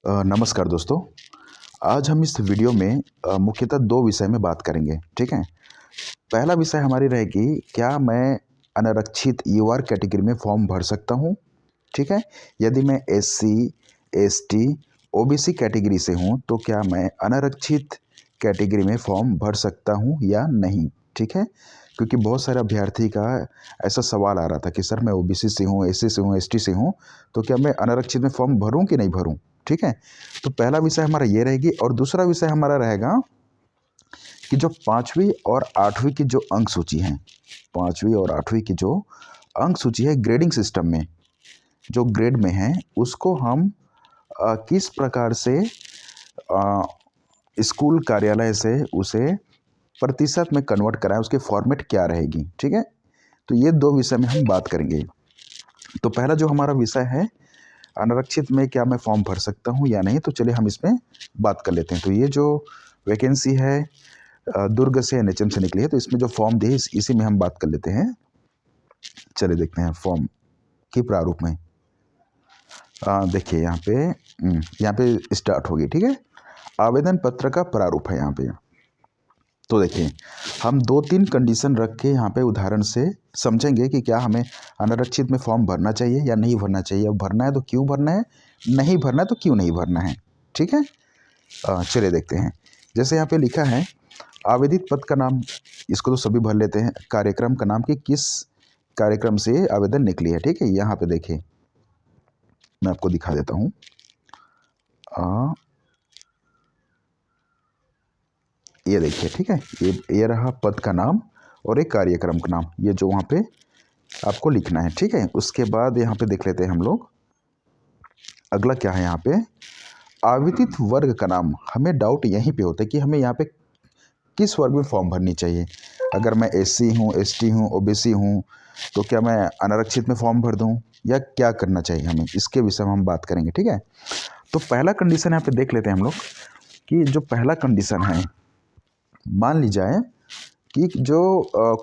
नमस्कार दोस्तों। आज हम इस वीडियो में मुख्यतः दो विषय में बात करेंगे। ठीक है। पहला विषय हमारी रहेगी, क्या मैं अनारक्षित यूआर कैटेगरी में फॉर्म भर सकता हूँ। ठीक है। यदि मैं एससी, एसटी, ओबीसी कैटेगरी से हूँ तो क्या मैं अनारक्षित कैटेगरी में फॉर्म भर सकता हूँ या नहीं। ठीक है। क्योंकि बहुत सारे अभ्यर्थी का ऐसा सवाल आ रहा था कि सर मैं ओबीसी से हूँ, एससी से हूँ, एसटी से हूँ, तो क्या मैं अनारक्षित में फॉर्म भरूँ कि नहीं भरूँ। ठीक है। तो पहला विषय हमारा ये रहेगी और दूसरा विषय हमारा रहेगा कि जो 5वीं और 8वीं की जो अंक सूची है, 5वीं और 8वीं की जो अंक सूची है ग्रेडिंग सिस्टम में जो ग्रेड में है, उसको हम किस प्रकार से स्कूल कार्यालय से उसे प्रतिशत में कन्वर्ट कराएं, उसके फॉर्मेट क्या रहेगी। ठीक है। तो ये दो विषय में हम बात करेंगे। तो पहला जो हमारा विषय है, अनारक्षित में क्या मैं फॉर्म भर सकता हूँ या नहीं, तो चलिए हम इसमें बात कर लेते हैं। तो ये जो वैकेंसी है दुर्ग से एनएचएम से निकली है, तो इसमें जो फॉर्म दिए इसी में हम बात कर लेते हैं। चलिए देखते हैं फॉर्म के प्रारूप में। देखिए यहाँ पे स्टार्ट होगी। ठीक है। आवेदन पत्र का प्रारूप है यहाँ पे। तो देखिए हम 2-3 कंडीशन रख के यहाँ पे उदाहरण से समझेंगे कि क्या हमें अनारक्षित में फॉर्म भरना चाहिए या नहीं भरना चाहिए। अब भरना है तो क्यों भरना है, नहीं भरना है तो क्यों नहीं भरना है। ठीक है। चलिए देखते हैं। जैसे यहाँ पे लिखा है आवेदित पद का नाम, इसको तो सभी भर लेते हैं। कार्यक्रम का नाम, कि किस कार्यक्रम से आवेदन निकली है। ठीक है। यहाँ पे देखिए मैं आपको दिखा देता हूँ। ये देखिए। ठीक है। ये रहा पद का नाम और एक कार्यक्रम का नाम, ये जो वहाँ पे आपको लिखना है। ठीक है। उसके बाद यहाँ पे देख लेते हैं हम लोग अगला क्या है। यहाँ पे आवेदित वर्ग का नाम, हमें डाउट यहीं पे होता है कि हमें यहाँ पे किस वर्ग में फॉर्म भरनी चाहिए। अगर मैं एससी हूँ, एसटी हूँ, ओबीसी हूँ, तो क्या मैं अनारक्षित में फॉर्म भर दूँ या क्या करना चाहिए हमें, इसके विषय में हम बात करेंगे। ठीक है। तो पहला कंडीशन यहाँ पे देख लेते हैं हम लोग कि जो पहला कंडीशन है, मान ली जाए कि जो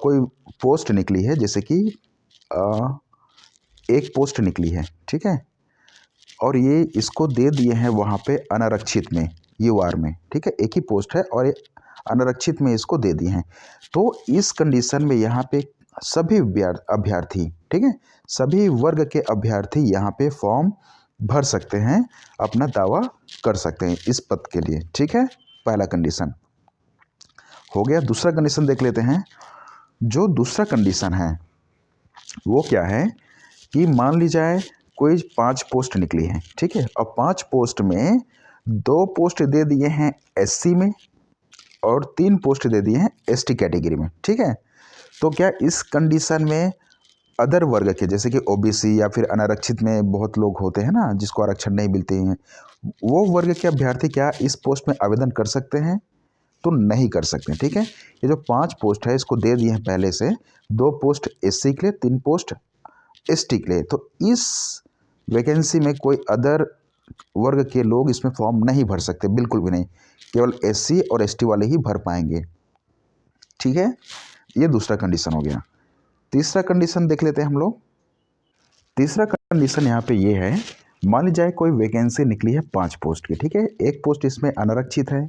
कोई पोस्ट निकली है, जैसे कि एक पोस्ट निकली है। ठीक है। और ये इसको दे दिए हैं वहाँ पे अनारक्षित में, यूआर में। ठीक है। एक ही पोस्ट है और ये अनारक्षित में इसको दे दिए हैं। तो इस कंडीशन में यहाँ पे सभी अभ्यर्थी, ठीक है, सभी वर्ग के अभ्यर्थी यहाँ पे फॉर्म भर सकते हैं, अपना दावा कर सकते हैं इस पद के लिए। ठीक है। पहला कंडीशन हो गया। दूसरा कंडीशन देख लेते हैं। जो दूसरा कंडीशन है वो क्या है कि मान ली जाए कोई 5 पोस्ट निकली है। ठीक है। और 5 पोस्ट में 2 पोस्ट दे दिए हैं एससी में और 3 पोस्ट दे दिए हैं एसटी कैटेगरी में। ठीक है। तो क्या इस कंडीशन में अदर वर्ग के, जैसे कि ओबीसी या फिर अनारक्षित में बहुत लोग होते हैं ना जिसको आरक्षण नहीं मिलते हैं, वो वर्ग के अभ्यर्थी क्या इस पोस्ट में आवेदन कर सकते हैं? तो नहीं कर सकते। ठीक है। ये जो 5 पोस्ट है इसको दे दिए हैं पहले से, 2 पोस्ट एससी के लिए, 3 पोस्ट एसटी के लिए। तो इस वैकेंसी में कोई अदर वर्ग के लोग इसमें फॉर्म नहीं भर सकते, बिल्कुल भी नहीं। केवल एससी और एसटी वाले ही भर पाएंगे। ठीक है। ये दूसरा कंडीशन हो गया। तीसरा कंडीशन देख लेते हैं हम लोग। तीसरा कंडीशन यहाँ पे ये है, मान ली जाए कोई वैकेंसी निकली है 5 पोस्ट की। ठीक है। एक पोस्ट इसमें अनारक्षित है,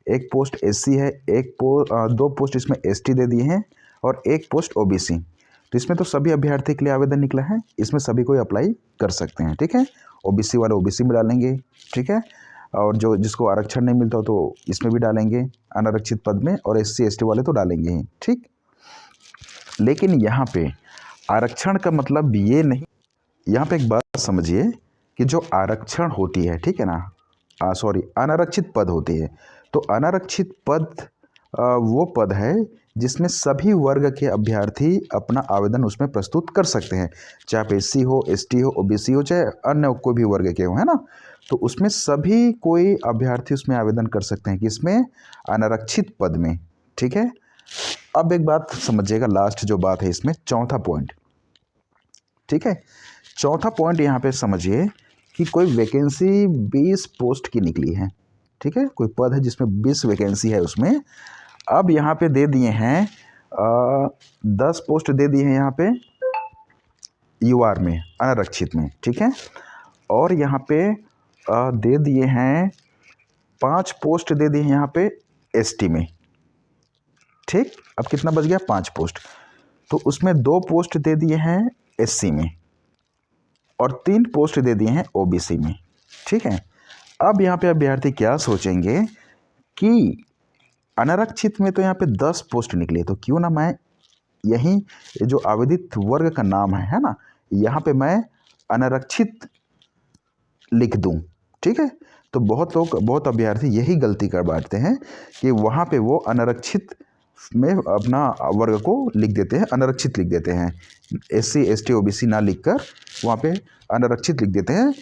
एक पोस्ट एससी है, 2 पोस्ट इसमें एसटी दे दिए हैं और एक पोस्ट ओबीसी। तो इसमें तो सभी अभ्यर्थी के लिए आवेदन निकला है, इसमें सभी कोई अप्लाई कर सकते हैं। ठीक है। ओबीसी वाले ओबीसी में डालेंगे। ठीक है। और जो जिसको आरक्षण नहीं मिलता तो इसमें भी डालेंगे अनारक्षित पद में, और एससी एसटी वाले तो डालेंगे ही। ठीक। लेकिन यहाँ पे आरक्षण का मतलब ये नहीं, यहाँ पे एक बात समझिए कि जो आरक्षण होती है, ठीक है ना, अनारक्षित पद होती है। तो अनारक्षित पद वो पद है जिसमें सभी वर्ग के अभ्यर्थी अपना आवेदन उसमें प्रस्तुत कर सकते हैं, चाहे आप एससी हो, एसटी हो, ओबीसी हो, चाहे अन्य कोई भी वर्ग के हो, है ना। तो उसमें सभी कोई अभ्यर्थी उसमें आवेदन कर सकते हैं कि इसमें अनारक्षित पद में। ठीक है। अब एक बात समझिएगा, लास्ट जो बात है इसमें, चौथा पॉइंट। ठीक है। चौथा पॉइंट यहाँ पे समझिए कि कोई वैकेंसी 20 पोस्ट की निकली है। ठीक है। कोई पद है जिसमें 20 वैकेंसी है उसमें। अब यहाँ पे दे दिए हैं 10 पोस्ट दे दिए हैं यहाँ पे यूआर में, अनारक्षित में। ठीक है। और यहाँ पे दे दिए हैं 5 पोस्ट दे दिए हैं यहाँ पे एसटी में, ठीक। अब कितना बच गया, 5 पोस्ट। तो उसमें 2 पोस्ट दे दिए हैं एससी में और 3 पोस्ट दे दिए हैं ओबीसी में, ठीक है। अब यहाँ पे अभ्यर्थी क्या सोचेंगे कि अनारक्षित में तो यहाँ पे 10 पोस्ट निकले, तो क्यों ना मैं यहीं जो आवेदित वर्ग का नाम है ना, यहाँ पे मैं अनारक्षित लिख दूं, ठीक है। तो बहुत अभ्यर्थी यही गलती कर बैठते हैं कि वहाँ पे वो अनारक्षित में अपना वर्ग को लिख देते हैं, अनारक्षित लिख देते हैं, एससी एसटी ओबीसी ना लिखकर वहाँ पे अनारक्षित लिख देते हैं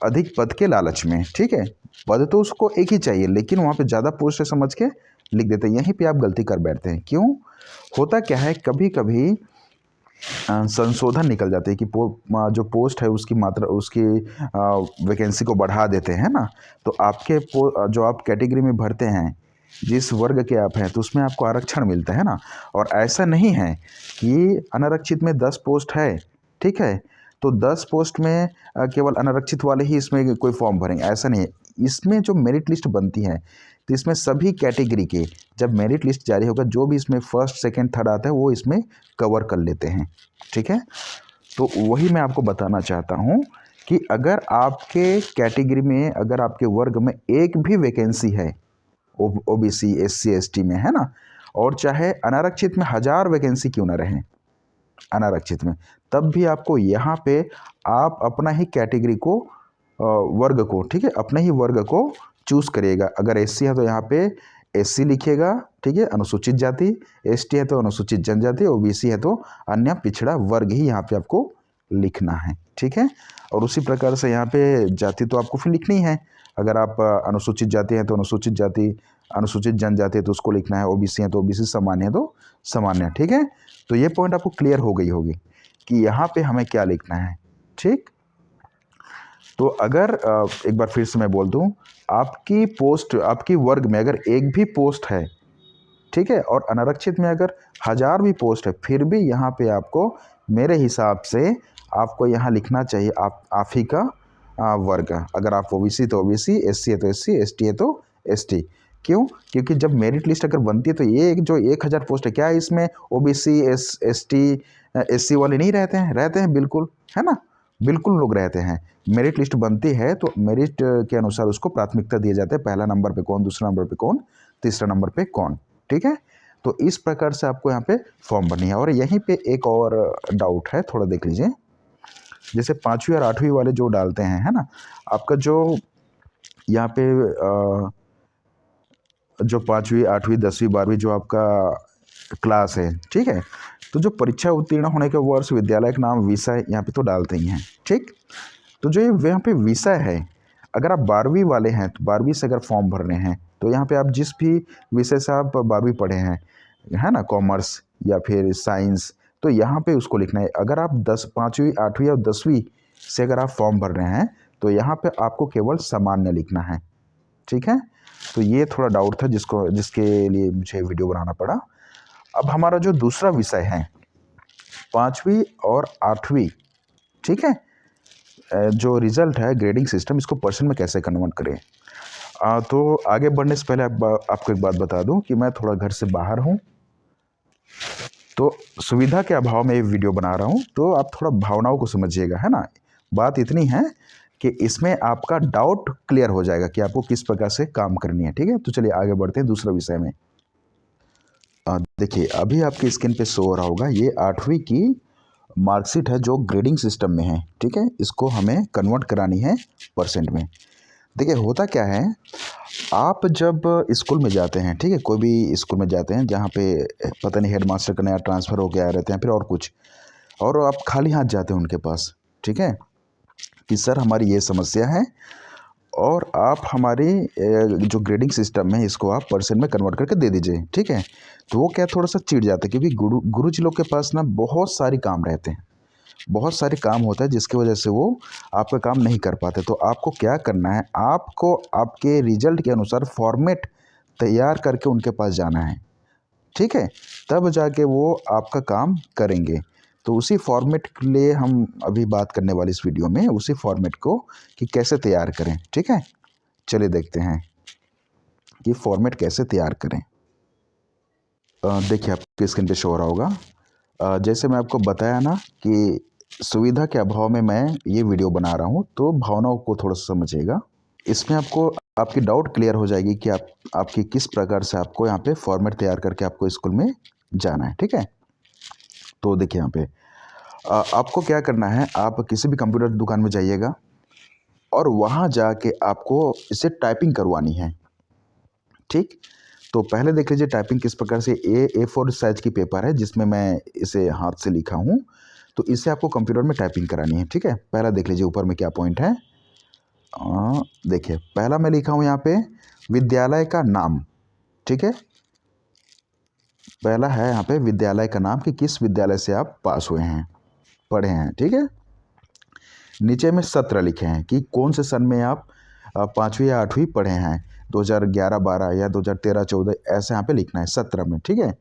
अधिक पद के लालच में, ठीक है। पद तो उसको एक ही चाहिए, लेकिन वहाँ पे ज़्यादा पोस्ट समझ के लिख देते हैं। यहीं पे आप गलती कर बैठते हैं। क्यों? होता क्या है, कभी कभी संशोधन निकल जाते हैं कि जो पोस्ट है उसकी मात्रा, उसकी वैकेंसी को बढ़ा देते हैं ना, तो आपके जो आप कैटेगरी में भरते हैं, जिस वर्ग के आप हैं, तो उसमें आपको आरक्षण मिलता है ना। और ऐसा नहीं है कि अनारक्षित में 10 पोस्ट है, ठीक है, तो 10 पोस्ट में केवल अनारक्षित वाले ही इसमें कोई फॉर्म भरेंगे, ऐसा नहीं है। इसमें जो मेरिट लिस्ट बनती है, तो इसमें सभी कैटेगरी के जब मेरिट लिस्ट जारी होगा, जो भी इसमें फर्स्ट सेकंड थर्ड आता है वो इसमें कवर कर लेते हैं, ठीक है। तो वही मैं आपको बताना चाहता हूँ कि अगर आपके कैटेगरी में, अगर आपके वर्ग में एक भी वैकेंसी है ओबीसी एससी एसटी में, है ना, और चाहे अनारक्षित में 1000 वैकेंसी क्यों ना रहे अनारक्षित में, तब भी आपको यहाँ पे आप अपना ही कैटेगरी को वर्ग को, ठीक है, अपने ही वर्ग को चूज़ करिएगा। अगर एससी है तो यहाँ पे एससी लिखिएगा, ठीक है, अनुसूचित जाति, एसटी है तो अनुसूचित जनजाति, ओबीसी है तो अन्य पिछड़ा वर्ग ही यहाँ पे आपको लिखना है, ठीक है। और उसी प्रकार से यहाँ पे जाति तो आपको फिर लिखनी है। अगर आप अनुसूचित जाति हैं तो अनुसूचित जाति, अनुसूचित जनजाति है तो उसको लिखना है, ओबीसी है तो ओबीसी, सामान्य है तो सामान्य, ठीक है। तो ये पॉइंट आपको क्लियर हो गई होगी कि यहाँ पे हमें क्या लिखना है, ठीक। तो अगर एक बार फिर से मैं बोल दूं, आपकी पोस्ट, आपकी वर्ग में अगर एक भी पोस्ट है, ठीक है, और अनारक्षित में अगर 1000 भी पोस्ट है, फिर भी यहाँ पे आपको, मेरे हिसाब से आपको यहाँ लिखना चाहिए आप ही का वर्ग। अगर आप ओबीसी तो ओबीसी, एससी है तो एससी, एसटी है तो एसटी। क्यों? क्योंकि जब मेरिट लिस्ट अगर बनती है तो ये जो 1000 पोस्ट है, क्या इसमें ओबीसी एसटी एससी वाले नहीं रहते हैं? रहते हैं, बिल्कुल, है ना, बिल्कुल लोग रहते हैं। मेरिट लिस्ट बनती है तो मेरिट के अनुसार उसको प्राथमिकता दिए जाते हैं, पहला नंबर पे कौन, दूसरा नंबर पे कौन, तीसरा नंबर पे कौन, ठीक है। तो इस प्रकार से आपको यहाँ पे फॉर्म भरनी है। और यहीं पे एक और डाउट है, थोड़ा देख लीजिए। जैसे 5वीं और 8वीं वाले जो डालते हैं, है ना, आपका जो यहाँ पे जो 5वीं 8वीं 10वीं 12वीं जो आपका क्लास है, ठीक है, तो जो परीक्षा उत्तीर्ण होने के वर्ष, विद्यालय का नाम, विषय यहाँ पे तो डालते ही हैं, ठीक। तो जो ये यहाँ पे विषय है, अगर आप 12वीं वाले हैं तो 12वीं से अगर फॉर्म भर रहे हैं तो यहाँ पे आप जिस भी विषय से आप 12वीं पढ़े हैं, है ना, कॉमर्स या फिर साइंस, तो यहाँ पे उसको लिखना है। अगर आप 5वीं 8वीं और 10वीं से अगर आप फॉर्म भर रहे हैं तो यहाँ पे आपको केवल सामान्य लिखना है, ठीक है। तो ये थोड़ा डाउट था जिसके लिए मुझे वीडियो बनाना पड़ा। अब हमारा जो दूसरा विषय है 5वीं और 8वीं, ठीक है, जो रिजल्ट है ग्रेडिंग सिस्टम, इसको परसेंट में कैसे कन्वर्ट करें। तो आगे बढ़ने से पहले आपको एक बात बता दूं कि मैं थोड़ा घर से बाहर हूं, तो सुविधा के अभाव में ये वीडियो बना रहा हूं, तो आप थोड़ा भावनाओं को समझिएगा, है ना। बात इतनी है कि इसमें आपका डाउट क्लियर हो जाएगा कि आपको किस प्रकार से काम करनी है, ठीक है। तो चलिए आगे बढ़ते हैं दूसरे विषय में। देखिए अभी आपकी स्क्रीन पे शो हो रहा होगा, ये 8वीं की मार्कशीट है जो ग्रेडिंग सिस्टम में है, ठीक है। इसको हमें कन्वर्ट करानी है परसेंट में। देखिए होता क्या है, आप जब स्कूल में जाते हैं, ठीक है, कोई भी स्कूल में जाते हैं जहाँ पे पता नहीं हेडमास्टर का नया ट्रांसफ़र हो गया रहते हैं, फिर और कुछ, और आप खाली हाथ जाते हैं उनके पास, ठीक है, कि सर हमारी ये समस्या है और आप हमारी जो ग्रेडिंग सिस्टम है इसको आप परसेंट में कन्वर्ट करके दे दीजिए, ठीक है। तो वो क्या थोड़ा सा चिढ़ जाता है, क्योंकि गुरु जी लोग के पास ना बहुत सारी काम रहते हैं, बहुत सारे काम होता है, जिसकी वजह से वो आपका काम नहीं कर पाते। तो आपको क्या करना है, आपको आपके रिजल्ट के अनुसार फॉर्मेट तैयार करके उनके पास जाना है, ठीक है, तब जाके वो आपका काम करेंगे। तो उसी फॉर्मेट के लिए हम अभी बात करने वाले इस वीडियो में, उसी फॉर्मेट को कि कैसे तैयार करें। ठीक है, चलिए देखते हैं कि फॉर्मेट कैसे तैयार करें। देखिए आपके स्क्रीन पे शो हो रहा होगा। जैसे मैं आपको बताया ना कि सुविधा के अभाव में मैं ये वीडियो बना रहा हूँ, तो भावनाओं को थोड़ा सा समझिएगा। इसमें आपको आपकी डाउट क्लियर हो जाएगी कि आपकी किस प्रकार से आपको यहाँ पे फॉर्मेट तैयार करके आपको स्कूल में जाना है। ठीक है, तो देखिए यहाँ पे आपको क्या करना है, आप किसी भी कंप्यूटर दुकान में जाइएगा और वहाँ जाके आपको इसे टाइपिंग करवानी है। ठीक, तो पहले देख लीजिए टाइपिंग किस प्रकार से। A4 साइज की पेपर है जिसमें मैं इसे हाथ से लिखा हूँ, तो इसे आपको कंप्यूटर में टाइपिंग करानी है। ठीक है, पहला देख लीजिए ऊपर में क्या पॉइंट है। देखिए पहला मैं लिखा हूँ यहाँ पे विद्यालय का नाम। ठीक है, पहला है यहाँ पे विद्यालय का नाम कि किस विद्यालय से आप पास हुए हैं, पढ़े हैं। ठीक है, नीचे में सत्र लिखे हैं कि कौन से सन में आप 5वीं या 8वीं पढ़े हैं, 2011-12 या 2013-14, ऐसे यहाँ पे लिखना है 17 में। ठीक है,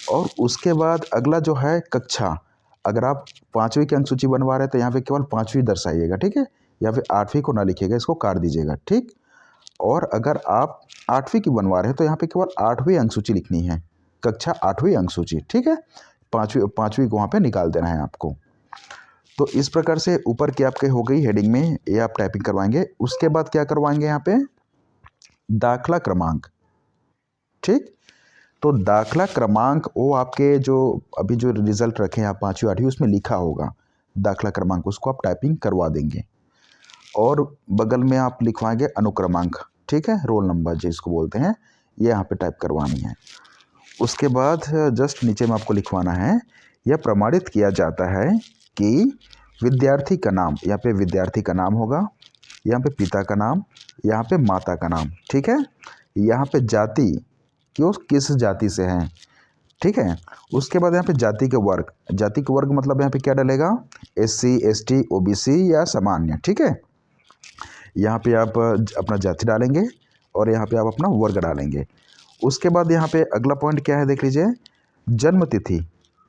और उसके बाद अगला जो है कक्षा, अगर आप 5वीं की अंक सूची बनवा रहे हैं तो यहाँ पे केवल 5वीं दर्शाइएगा। ठीक है, या फिर 8वीं को ना लिखिएगा, इसको काट दीजिएगा। ठीक, और अगर आप 8वीं की बनवा रहे हैं तो यहाँ पे केवल 8वीं अंक सूची लिखनी है, कक्षा 8वीं अंक सूची। ठीक है, 5वीं को वहाँ पे निकाल देना है आपको। तो इस प्रकार से ऊपर की आपके हो गई हेडिंग में, ये आप टाइपिंग करवाएंगे। उसके बाद क्या करवाएंगे यहाँ पे, दाखला क्रमांक। ठीक, तो दाखला क्रमांक वो आपके जो अभी जो रिजल्ट रखे हैं आप 5वीं 8वीं, उसमें लिखा होगा दाखला क्रमांक, उसको आप टाइपिंग करवा देंगे। और बगल में आप लिखवाएंगे अनुक्रमांक। ठीक है, रोल नंबर जिसको बोलते हैं, ये यहाँ पे टाइप करवानी है। उसके बाद जस्ट नीचे में आपको लिखवाना है, यह प्रमाणित किया जाता है कि विद्यार्थी का नाम, यहाँ पे विद्यार्थी का नाम होगा, यहाँ पे पिता का नाम, यहाँ पे माता का नाम। ठीक है, यहाँ पे जाति कि वो किस जाति से हैं। ठीक है, उसके बाद यहाँ पे जाति के वर्ग, जाति के वर्ग मतलब यहाँ पे क्या डलेगा, SC ST OBC या सामान्य। ठीक है, यहाँ पे आप अपना जाति डालेंगे और यहाँ पे आप अपना वर्ग डालेंगे। उसके बाद यहाँ पे अगला पॉइंट क्या है, देख लीजिए, जन्म तिथि,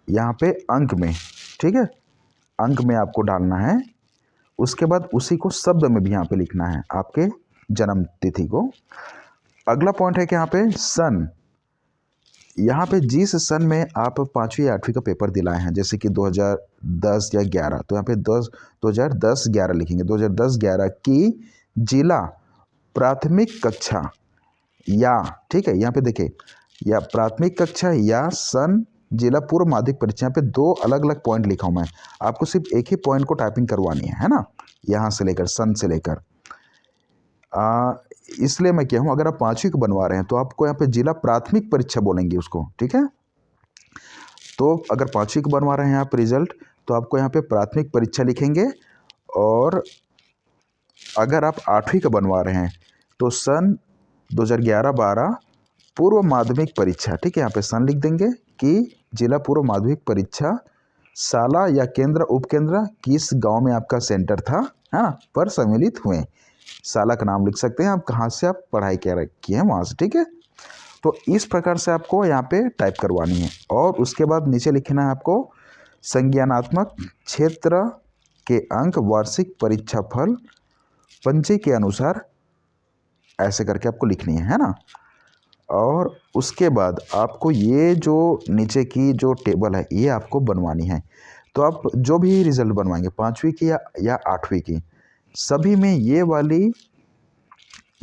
यहाँ पे अंक में। ठीक है, अंक में आपको डालना है। उसके बाद उसी को शब्द में भी यहाँ पे लिखना है, आपके जन्म तिथि को। अगला पॉइंट है कि यहाँ पे सन, यहाँ पे जिस सन में आप 5वीं या 8वीं का पेपर दिलाए हैं, जैसे कि 2010 या 11, तो यहाँ पे 2010-11 लिखेंगे। 2010-11 की जिला प्राथमिक कक्षा या, ठीक है, यहाँ पे देखिए, या प्राथमिक कक्षा या सन जिला पूर्व माध्यमिक परीक्षा। यहाँ पे 2 अलग अलग पॉइंट लिखा हूँ मैं, आपको सिर्फ एक ही पॉइंट को टाइपिंग करवानी है ना, यहाँ से लेकर सन से लेकर। इसलिए मैं क्या हूँ, अगर आप 5वीं को बनवा रहे हैं तो आपको यहाँ पे जिला प्राथमिक परीक्षा बोलेंगे उसको। ठीक है, तो अगर 5वीं को बनवा रहे हैं आप रिजल्ट, तो आपको यहाँ पे प्राथमिक परीक्षा लिखेंगे। और अगर आप 8वीं का बनवा रहे हैं तो सन 2011-12 पूर्व माध्यमिक परीक्षा। ठीक है, यहाँ पे सन लिख देंगे कि जिला पूर्व माध्यमिक परीक्षा साला या केंद्र उपकेंद्र किस गांव में आपका सेंटर था, हाँ, पर सम्मिलित हुए। साला का नाम लिख सकते हैं आप, कहाँ से आप पढ़ाई किए हैं वहाँ से। ठीक है, तो इस प्रकार से आपको यहाँ पे टाइप करवानी है। और उसके बाद नीचे लिखना है आपको संज्ञानात्मक क्षेत्र के अंक, वार्षिक परीक्षा फल, पंचे के अनुसार, ऐसे करके आपको लिखनी है ना। और उसके बाद आपको ये जो नीचे की जो टेबल है ये आपको बनवानी है। तो आप जो भी रिजल्ट बनवाएंगे 5वीं की या 8वीं की, सभी में ये वाली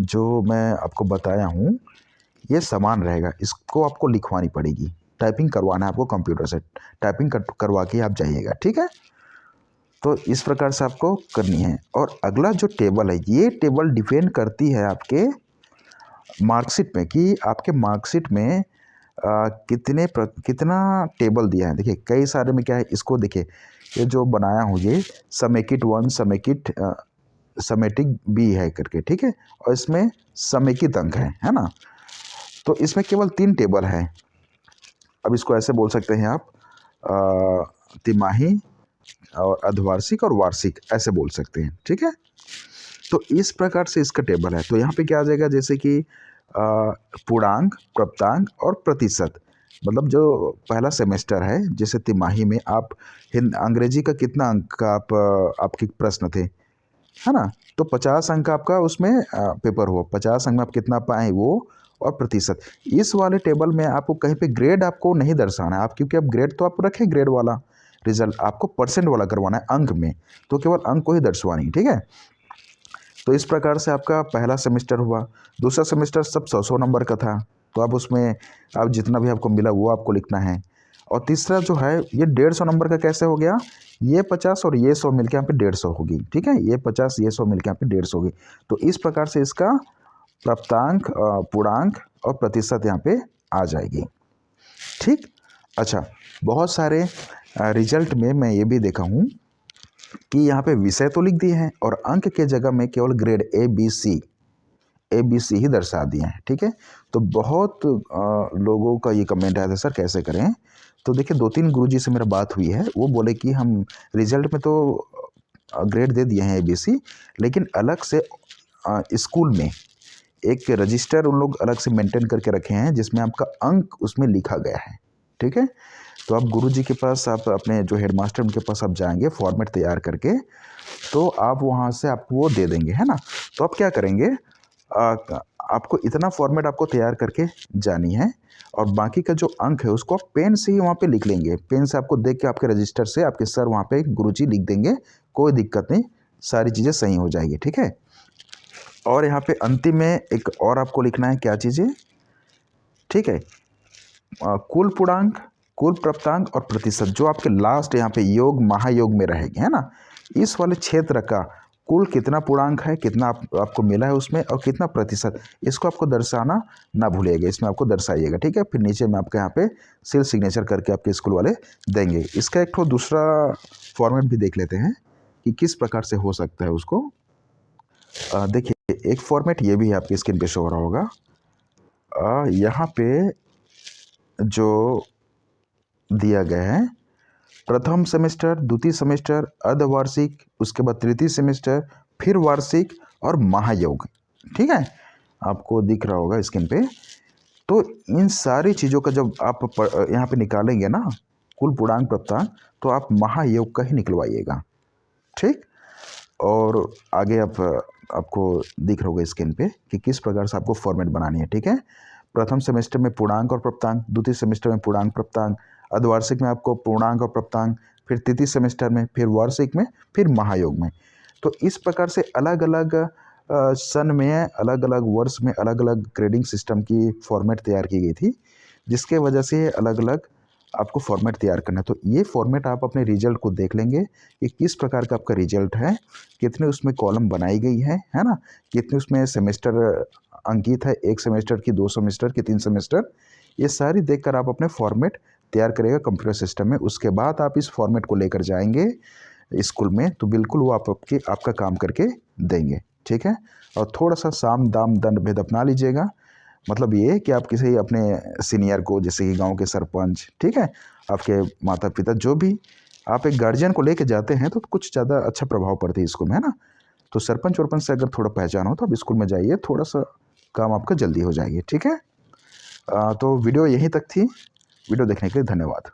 जो मैं आपको बताया हूँ ये समान रहेगा। इसको आपको लिखवानी पड़ेगी, टाइपिंग करवाना है आपको कंप्यूटर से, टाइपिंग करवा के आप जाइएगा। ठीक है, तो इस प्रकार से आपको करनी है। और अगला जो टेबल है, ये टेबल डिपेंड करती है आपके मार्कशीट में कि आपके मार्कशीट में कितना टेबल दिया है। देखिए कई सारे में क्या है, इसको देखिए, ये जो बनाया हूँ ये समेकित 1 समेकित समेटिक B है करके। ठीक है, और इसमें समेकित अंक है ना। तो इसमें केवल 3 टेबल है। अब इसको ऐसे बोल सकते हैं आप, तिमाही और अर्धवार्षिक और वार्षिक, ऐसे बोल सकते हैं। ठीक है, तो इस प्रकार से इसका टेबल है। तो यहाँ पे क्या आ जाएगा, जैसे कि पूर्णांक, प्राप्तांक और प्रतिशत। मतलब जो पहला सेमेस्टर है, जैसे तिमाही में आप अंग्रेजी का कितना अंक का आपके प्रश्न थे, है ना, तो 50 अंक आपका उसमें पेपर हुआ, 50 अंक में आप कितना पाए वो और प्रतिशत। इस वाले टेबल में आपको कहीं पे ग्रेड आपको नहीं दर्शाना है आप, क्योंकि अब ग्रेड तो आप रखें ग्रेड वाला रिजल्ट, आपको परसेंट वाला करवाना है अंक में, तो केवल अंक को ही दर्शवानी, ठीक है। तो इस प्रकार से आपका पहला सेमेस्टर हुआ। दूसरा सेमेस्टर सब 100 नंबर का था, तो आप उसमें आप जितना भी आपको मिला वो आपको लिखना है। और तीसरा जो है ये 150 नंबर का कैसे हो गया, ये 50 और ये 100 मिलकर यहाँ पे 150 होगी, ठीक है, ये 50 ये 100 मिलकर यहाँ पे 150 होगी। तो इस प्रकार से इसका प्राप्तांक, पूर्णांक और प्रतिशत यहाँ पे आ जाएगी, ठीक। अच्छा, बहुत सारे रिजल्ट में मैं ये भी देखा हूँ कि यहाँ पे विषय तो लिख दिए हैं और अंक के जगह में केवल ग्रेड ABC ही दर्शा दिए हैं, ठीक है। तो बहुत लोगों का ये कमेंट आया था, सर कैसे करें। तो देखिए 2-3 गुरुजी से मेरा बात हुई है, वो बोले कि हम रिजल्ट में तो ग्रेड दे दिए हैं ABC, लेकिन अलग से स्कूल में एक रजिस्टर उन लोग अलग से मेंटेन करके रखे हैं जिसमें आपका अंक उसमें लिखा गया है, ठीक है। तो आप गुरुजी के पास, आप अपने जो हेडमास्टर उनके पास आप जाएंगे फॉर्मेट तैयार करके, तो आप वहाँ से आपको वो दे देंगे, है ना। तो आप क्या करेंगे, आपको इतना फॉर्मेट आपको तैयार करके जानी है और बाकी का जो अंक है उसको आप पेन से ही वहाँ पे लिख लेंगे। पेन से आपको देख के आपके रजिस्टर से आपके सर वहाँ पे गुरुजी लिख देंगे, कोई दिक्कत नहीं, सारी चीज़ें सही हो जाएगी, ठीक है। और यहाँ पे अंतिम में एक और आपको लिखना है, क्या चीज़ें, ठीक है, कुल पूर्णांक, कुल प्राप्तांक और प्रतिशत, जो आपके लास्ट यहाँ पे योग महायोग में रहेंगे, है ना। इस वाले क्षेत्र का कुल कितना पूर्णांक है, कितना आपको मिला है उसमें और कितना प्रतिशत, इसको आपको दर्शाना ना भूलिएगा, इसमें आपको दर्शाइएगा, ठीक है। फिर नीचे में आपके यहाँ पे सील सिग्नेचर करके आपके स्कूल वाले देंगे। इसका एक तो दूसरा फॉर्मेट भी देख लेते हैं कि किस प्रकार से हो सकता है उसको। देखिए एक फॉर्मेट ये भी है, आपकी स्क्रीन पे शो हो रहा होगा। यहाँ पे जो दिया गया है, प्रथम सेमेस्टर, द्वितीय सेमेस्टर, अर्धवार्षिक, उसके बाद तृतीय सेमेस्टर, फिर वार्षिक और महायोग, ठीक है, आपको दिख रहा होगा स्क्रीन पे। तो इन सारी चीज़ों का जब आप यहाँ पे निकालेंगे ना कुल पूर्णांक प्राप्तांक, तो आप महायोग का ही निकलवाइएगा, ठीक। और आगे आपको दिख रहा होगा स्क्रीन पे कि किस प्रकार से आपको फॉर्मेट बनानी है, ठीक है। प्रथम सेमेस्टर में पूर्णांक और प्राप्तांक, द्वितीय सेमेस्टर में पूर्णांक प्राप्तांक, अर्धवार्षिक में आपको पूर्णांक और प्राप्तांक, फिर तृतीय सेमेस्टर में, फिर वार्षिक में, फिर महायोग में। तो इस प्रकार से अलग अलग सन में, अलग अलग वर्ष में अलग अलग ग्रेडिंग सिस्टम की फॉर्मेट तैयार की गई थी, जिसके वजह से अलग अलग आपको फॉर्मेट तैयार करना है। तो ये फॉर्मेट आप अपने रिजल्ट को देख लेंगे कि किस प्रकार का आपका रिजल्ट है, कितने उसमें कॉलम बनाई गई है ना, कितने उसमें सेमेस्टर अंकित है, 1 सेमेस्टर की, 2 सेमेस्टर की, 3 सेमेस्टर, ये सारी देखकर आप अपने फॉर्मेट तैयार करेगा कंप्यूटर सिस्टम में। उसके बाद आप इस फॉर्मेट को लेकर जाएंगे स्कूल में, तो बिल्कुल वो आपका काम करके देंगे, ठीक है। और थोड़ा सा साम दाम दंड भेद अपना लीजिएगा, मतलब ये कि आप किसी अपने सीनियर को, जैसे कि गांव के सरपंच, ठीक है, आपके माता पिता, जो भी आप एक गार्जियन को लेके जाते हैं तो कुछ ज़्यादा अच्छा प्रभाव पड़ता है स्कूल में, है ना। तो सरपंच वरपंच से अगर थोड़ा पहचान हो तो आप स्कूल में जाइए, थोड़ा सा काम आपका जल्दी हो जाएगी, ठीक है। तो वीडियो यहीं तक थी। वीडियो देखने के लिए धन्यवाद।